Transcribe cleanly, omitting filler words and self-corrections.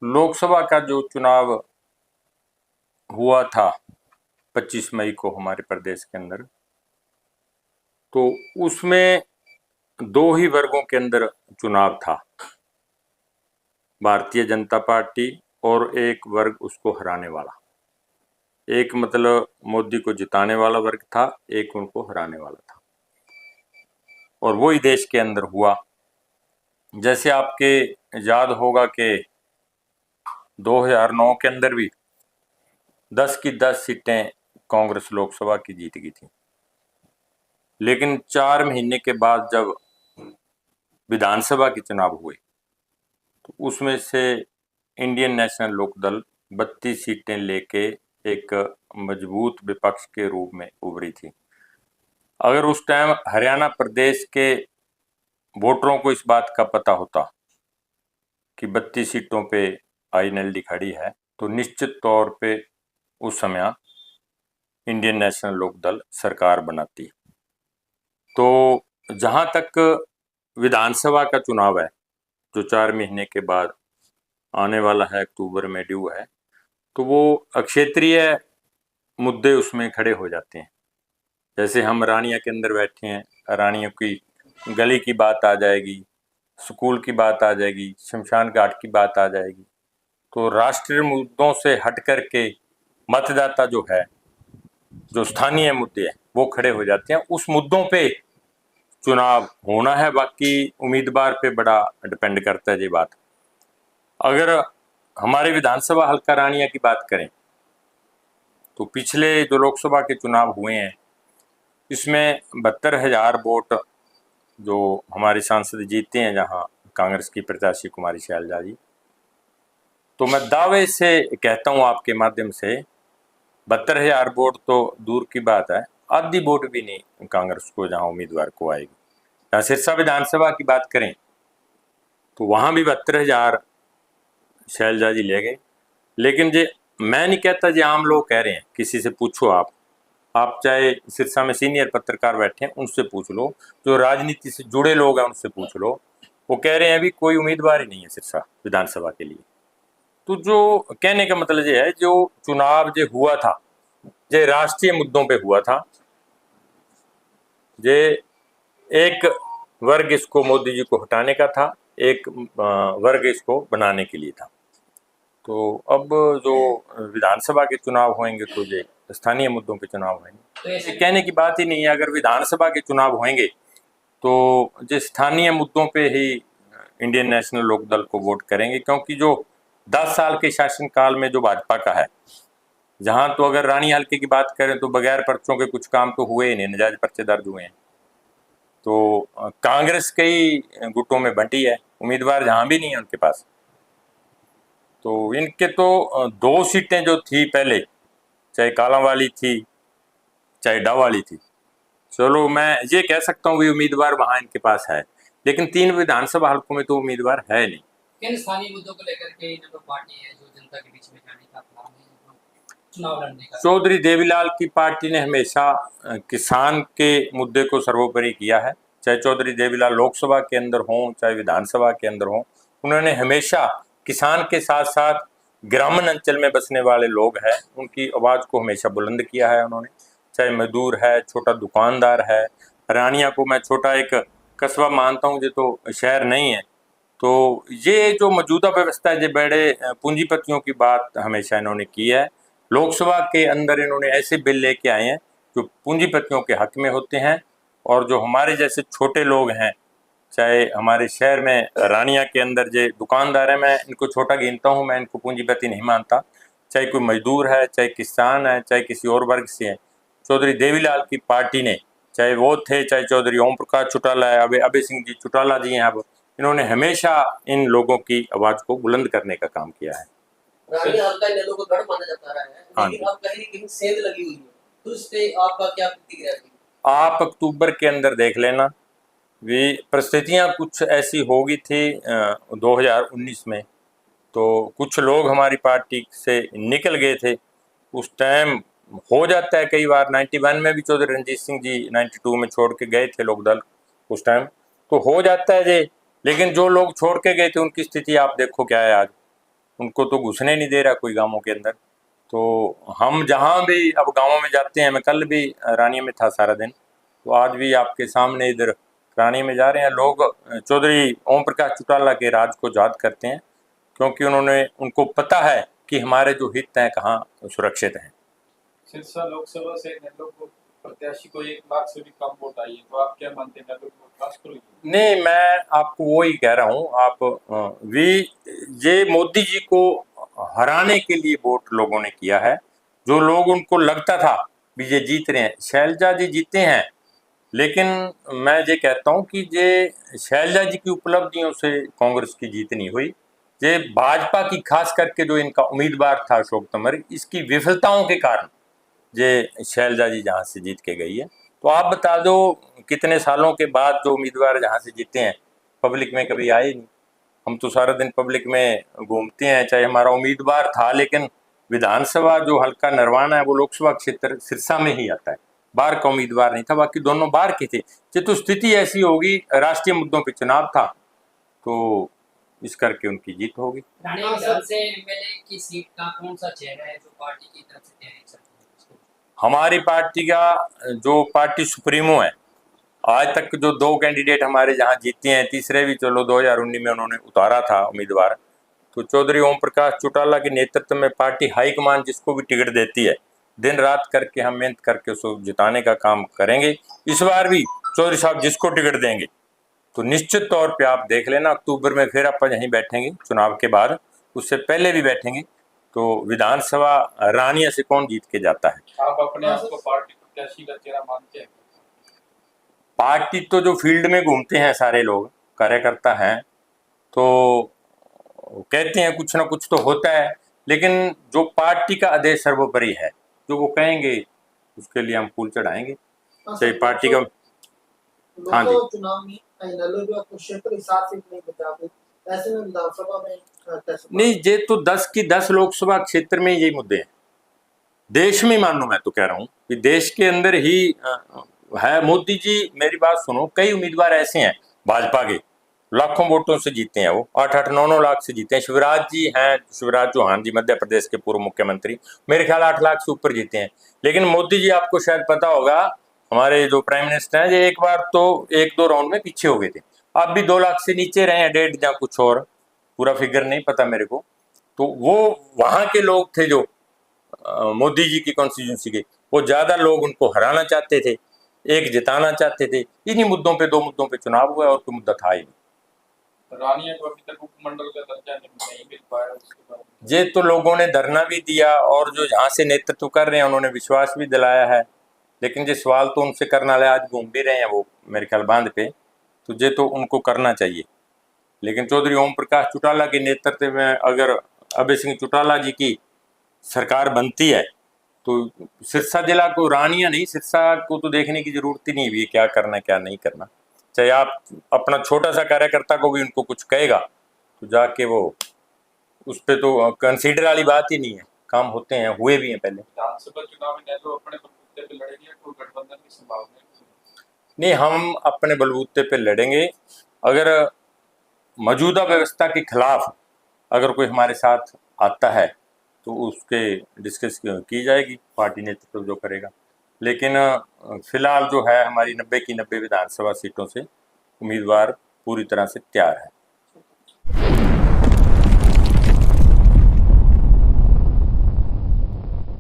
लोकसभा का जो चुनाव हुआ था 25 मई को हमारे प्रदेश के अंदर, तो उसमें दो ही वर्गों के अंदर चुनाव था, भारतीय जनता पार्टी और एक वर्ग उसको हराने वाला। एक मतलब मोदी को जिताने वाला वर्ग था, एक उनको हराने वाला था, और वही देश के अंदर हुआ। जैसे आपके याद होगा कि 2009 के अंदर भी 10 की 10 सीटें कांग्रेस लोकसभा की जीत गई थी, लेकिन 4 महीने के बाद जब विधानसभा के चुनाव हुए तो उसमें से इंडियन नेशनल लोकदल 32 सीटें लेके एक मजबूत विपक्ष के रूप में उभरी थी। अगर उस टाइम हरियाणा प्रदेश के वोटरों को इस बात का पता होता कि 32 सीटों पे आईएनएलडी खड़ी है, तो निश्चित तौर पे उस समय इंडियन नेशनल लोकदल सरकार बनाती। तो जहां तक विधानसभा का चुनाव है, जो 4 महीने के बाद आने वाला है, अक्टूबर में ड्यू है, तो वो क्षेत्रीय मुद्दे उसमें खड़े हो जाते हैं। जैसे हम रानिया के अंदर बैठे हैं, रानियों की गली की बात आ जाएगी, स्कूल की बात आ जाएगी, शमशान घाट की बात आ जाएगी। तो राष्ट्रीय मुद्दों से हट करके मतदाता जो है, जो स्थानीय मुद्दे हैं, वो खड़े हो जाते हैं। उस मुद्दों पे चुनाव होना है, बाकी उम्मीदवार पे बड़ा डिपेंड करता है ये बात। अगर हमारे विधानसभा हल्का रानिया की बात करें तो पिछले जो लोकसभा के चुनाव हुए हैं, इसमें 72,000 वोट जो हमारे सांसद जीते हैं, जहां कांग्रेस की प्रत्याशी कुमारी शैलजा जी, तो मैं दावे से कहता हूं आपके माध्यम से 72,000 वोट तो दूर की बात है, आधी वोट भी नहीं कांग्रेस को जहां उम्मीदवार को आएगी। जहां सिरसा विधानसभा की बात करें तो वहां भी 72,000 शैलजा जी ले गए। लेकिन जे मैं नहीं कहता, जे आम लोग कह रहे हैं, किसी से पूछो आप चाहे सिरसा में सीनियर पत्रकार बैठे हैं उनसे पूछ लो, जो राजनीति से जुड़े लोग हैं उनसे पूछ लो, वो कह रहे हैं अभी कोई उम्मीदवार ही नहीं है सिरसा विधानसभा के लिए। तो जो कहने का मतलब ये है, जो चुनाव जो हुआ था, जे राष्ट्रीय मुद्दों पे हुआ था, जे एक वर्ग इसको मोदी जी को हटाने का था, एक वर्ग इसको बनाने के लिए था। तो अब जो विधानसभा के चुनाव होंगे तो ये स्थानीय मुद्दों पे चुनाव होंगे, तो ऐसे कहने की बात ही नहीं है। अगर विधानसभा के चुनाव होंगे तो जो स्थानीय मुद्दों पे ही इंडियन नेशनल लोकदल को वोट करेंगे, क्योंकि जो 10 साल के शासनकाल में जो भाजपा का है, जहां तो अगर रानी हल्के की बात करें तो बगैर पर्चों के कुछ काम तो हुए ही नहीं, नजायज पर्चे दर्ज हुए हैं। तो कांग्रेस कई गुटों में बंटी है, उम्मीदवार जहां भी नहीं है उनके पास। तो इनके तो 2 सीटें जो थी पहले, चाहे काला वाली थी चाहे डा वाली थी, चलो मैं ये कह सकता हूँ भी उम्मीदवार वहां इनके पास है, लेकिन 3 विधानसभा हल्कों में तो उम्मीदवार है नहीं। किन स्थानीय मुद्दों को लेकर के जो पार्टी है, जो जनता के बीच में जाने का प्लान है, चुनाव लड़ने का? चौधरी देवीलाल की पार्टी ने हमेशा किसान के मुद्दे को सर्वोपरि किया है। चाहे चौधरी देवीलाल लोकसभा के अंदर हों चाहे विधानसभा के अंदर हों, उन्होंने हमेशा किसान के साथ साथ ग्रामीण अंचल में बसने वाले लोग हैं, उनकी आवाज़ को हमेशा बुलंद किया है उन्होंने। चाहे मजदूर है, छोटा दुकानदार है, रानिया को मैं छोटा एक कस्बा मानता हूँ, ये तो शहर नहीं है। तो ये जो मौजूदा व्यवस्था है, ये बड़े पूंजीपतियों की बात हमेशा इन्होंने की है। लोकसभा के अंदर इन्होंने ऐसे बिल लेके आए हैं जो पूंजीपतियों के हक में होते हैं, और जो हमारे जैसे छोटे लोग हैं, चाहे हमारे शहर में रानिया के अंदर जो दुकानदार है, मैं इनको छोटा गिनता हूँ, मैं इनको पूंजीपति नहीं मानता। चाहे कोई मजदूर है, चाहे किसान है, चाहे किसी और वर्ग से है, चौधरी देवीलाल की पार्टी ने, चाहे वो थे, चाहे चौधरी ओम प्रकाश चौटाला है, अभय सिंह जी चौटाला जी हैं, अब इन्होंने हमेशा इन लोगों की आवाज़ को बुलंद करने का काम किया है। रानी हल्का नेहरू को गढ़ माना जाता रहा है, हाँ लेकिन अब कहीं न कहीं सेंध लगी हुई है, तो इस पे आपका क्या प्रतिक्रिया है? आप अक्टूबर के अंदर देख लेना, वे परिस्थितियां कुछ ऐसी हो गई थी 2019 में, तो कुछ लोग हमारी पार्टी से निकल गए थे। उस टाइम हो जाता है कई बार, 91 में भी चौधरी रणजीत सिंह जी 92 में छोड़ के गए थे लोकदल, उस टाइम तो हो जाता है ये। लेकिन जो लोग छोड़ के गए थे उनकी स्थिति आप देखो क्या है आज। उनको तो घुसने नहीं दे रहा कोई गांवों के अंदर। तो हम जहां भी अब गांवों में जाते हैं, मैं कल भी रानिया में था सारा दिन, तो आज भी आपके सामने इधर रानिया में जा रहे हैं लोग, चौधरी ओम प्रकाश चौटाला के राज को याद करते हैं, क्योंकि उनको पता है कि हमारे जो हित हैं कहाँ सुरक्षित हैं। सिरसा लोकसभा से नेल्लोर प्रत्याशी को 1 लाख से भी कम वोट आई है, तो आप क्या मानते हैं नेल्लोर को पास करोगे? नहीं, मैं आपको वो ही कह रहा हूँ, आप ये मोदी जी को हराने के लिए वोट लोगों ने किया है। जो लोग उनको लगता था भी ये जीत रहे हैं, शैलजा जी जीते हैं, लेकिन मैं ये कहता हूँ कि ये शैलजा जी की उपलब्धियों से कांग्रेस की जीत नहीं हुई। ये भाजपा की, खास करके जो इनका उम्मीदवार था अशोक तंवर, इसकी विफलताओं के कारण ये शैलजा जी जहाँ से जीत के गई है। तो आप बता दो कितने सालों के बाद जो उम्मीदवार जहाँ से जीते हैं पब्लिक में कभी आए नहीं। हम तो सारा दिन पब्लिक में घूमते हैं, चाहे हमारा उम्मीदवार था, लेकिन विधानसभा जो हल्का नरवाना है वो लोकसभा क्षेत्र सिरसा में ही आता है, बाहर का उम्मीदवार नहीं था, बाकी दोनों बाहर के थे। ये तो स्थिति ऐसी होगी, राष्ट्रीय मुद्दों पे चुनाव था तो इस करके उनकी जीत होगी। रानिया विधान से एमएलए की सीट का कौन सा चेहरा है जो पार्टी की तरफ से तैयारी चल रही है? हमारी पार्टी का जो पार्टी सुप्रीमो है, आज तक जो 2 कैंडिडेट हमारे जहाँ जीते हैं, तीसरे भी चलो 2019 में उन्होंने उतारा था उम्मीदवार, तो चौधरी ओम प्रकाश चौटाला के नेतृत्व में पार्टी हाईकमान जिसको भी टिकट देती है, दिन रात करके हम मेहनत करके उसको जिताने का काम करेंगे। इस बार भी चौधरी साहब जिसको टिकट देंगे तो निश्चित तौर पे आप देख लेना, अक्टूबर में फिर अपन यहीं बैठेंगे, चुनाव के बाद, उससे पहले भी बैठेंगे, तो विधानसभा रानिया से कौन जीत के जाता है। आप अपने आप को पार्टी प्रत्याशी का चेहरा मानते हैं? पार्टी तो जो फील्ड में घूमते हैं सारे लोग कार्यकर्ता हैं, तो कहते हैं कुछ ना कुछ तो होता है, लेकिन जो पार्टी का आदेश सर्वोपरि है, जो वो कहेंगे उसके लिए हम फूल चढ़ाएंगे, चाहे पार्टी का। हाँ जी, लोकसभा चुनाव में नेल्लोर जो आपको क्षेत्र हिसाब से नहीं बचा पाए, ऐसे में विधानसभा में कैसे? नहीं, ये तो 10 की 10 लोकसभा क्षेत्र में यही मुद्दे हैं, देश में मान लो, मैं तो कह रहा हूँ कि देश के अंदर ही है। मोदी जी, मेरी बात सुनो, कई उम्मीदवार ऐसे हैं भाजपा के, लाखों वोटों से जीते हैं, वो 8-8, 9-9 लाख से जीते हैं। शिवराज जी हैं, शिवराज चौहान जी, मध्य प्रदेश के पूर्व मुख्यमंत्री, मेरे ख्याल 8 लाख से ऊपर जीते हैं। लेकिन मोदी जी, आपको शायद पता होगा, हमारे जो प्राइम मिनिस्टर हैं, ये एक बार तो 1-2 राउंड में पीछे हो गए थे, अब भी 2 लाख से नीचे रहे हैं, 1.5 या कुछ और, पूरा फिगर नहीं पता मेरे को। तो वो वहां के लोग थे जो मोदी जी की कॉन्स्टिट्यूंसी के, वो ज्यादा लोग उनको हराना चाहते थे, एक जिताना चाहते थे। इन्हीं मुद्दों पे, 2 मुद्दों पे चुनाव हुआ और कोई मुद्दा था ही नहीं। रानिया को अभी तक उपमंडल का दर्जा नहीं मिल पाया, उसके बाद ये तो लोगों ने धरना भी दिया और जो यहाँ से नेतृत्व कर रहे हैं उन्होंने विश्वास भी दिलाया है, लेकिन ये सवाल तो उनसे करना है, आज घूम भी रहे हैं वो मेरे ख्याल बांध पे, तो ये तो उनको करना चाहिए। लेकिन चौधरी ओम प्रकाश चौटाला के नेतृत्व में अगर अभय सिंह चौटाला जी की सरकार बनती है तो सिरसा जिला को, रानिया नहीं, सिरसा को तो देखने की जरूरत ही नहीं है क्या करना क्या नहीं करना। चाहे आप अपना छोटा सा कार्यकर्ता को भी उनको कुछ कहेगा तो जाके वो उस पर तो कंसीडर वाली बात ही नहीं है, काम होते हैं, हुए भी हैं पहले। विधानसभा चुनाव में नेल्लोर अपने बलबूते पे लड़ेंगे, कोई गठबंधन की संभावना है? नहीं, हम अपने बलबूते पे लड़ेंगे। अगर मौजूदा व्यवस्था के खिलाफ अगर कोई हमारे साथ आता है तो उसके डिस्कस की जाएगी, पार्टी नेतृत्व जो करेगा। लेकिन फिलहाल जो है हमारी 90 की 90 विधानसभा सीटों से उम्मीदवार पूरी तरह से तैयार है।